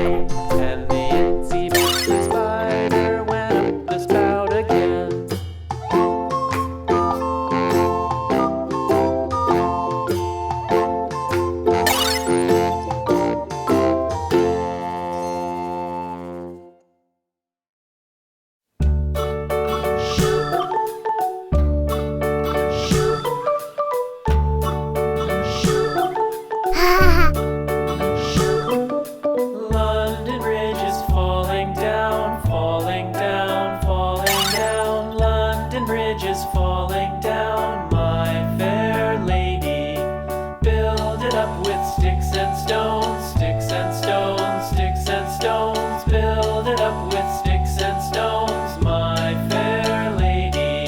And the itsy bitsy spider went up the spout again. London Bridge is falling down, falling down, falling down. London Bridge is falling down, my fair lady. Build it up with sticks and stones, sticks and stones, sticks and stones. Build it up with sticks and stones, my fair lady.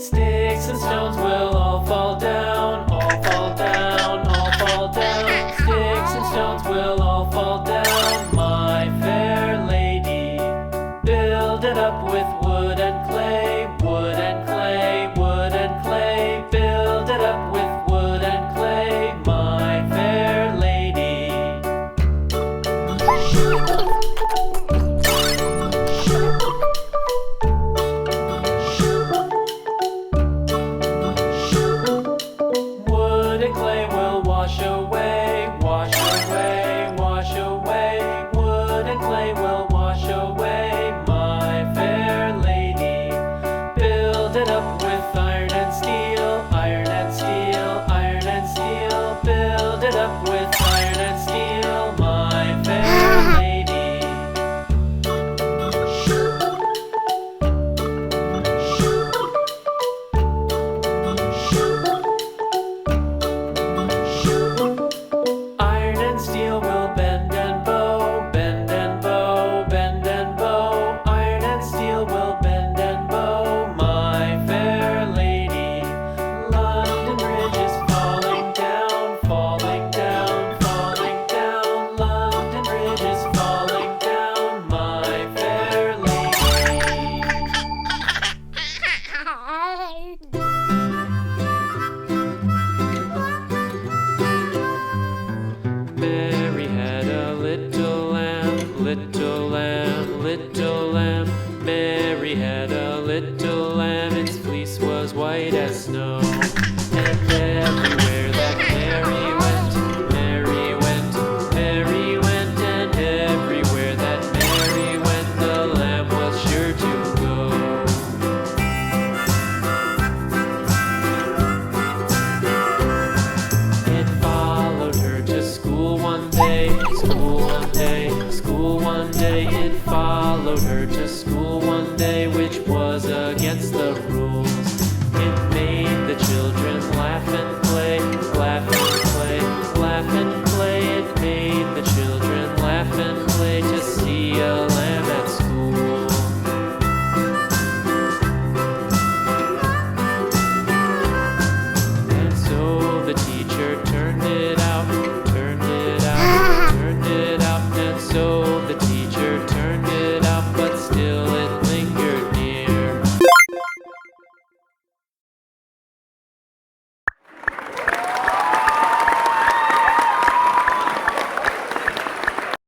Sticks and stones will all fall down, all fall down, all fall down. Sticks and stones will all fall down, my fair lady. Build it up with wood and clay, wood and clay, wood and clay. Build it up with wood and clay, my fair lady. Wood and clay will wash away, wash away, wash away. Wood and clay will wash away, my fair lady. Build it up with iron and steel, iron and steel, iron and steel. Build it up with iron and steel, my fair lady. Iron and steel will bend and bow, bend and bow, bend and bow. Iron and steel will bend and bow, my fair lady. London Bridge is falling down, falling down, falling down. London Bridge is falling down, my fair lady. Mary had a little lamb, little lamb, little lamb. Mary had a little lamb, its fleece was white as snow. And everywhere that Mary went, Mary went, Mary went. And everywhere that Mary went, the lamb was sure to go. It followed her to school one day, school one day, school one day. It followed her to school one day, which was against the rules. It made the children laugh and play, laugh and play, laugh and play. It made the children laugh and play to see a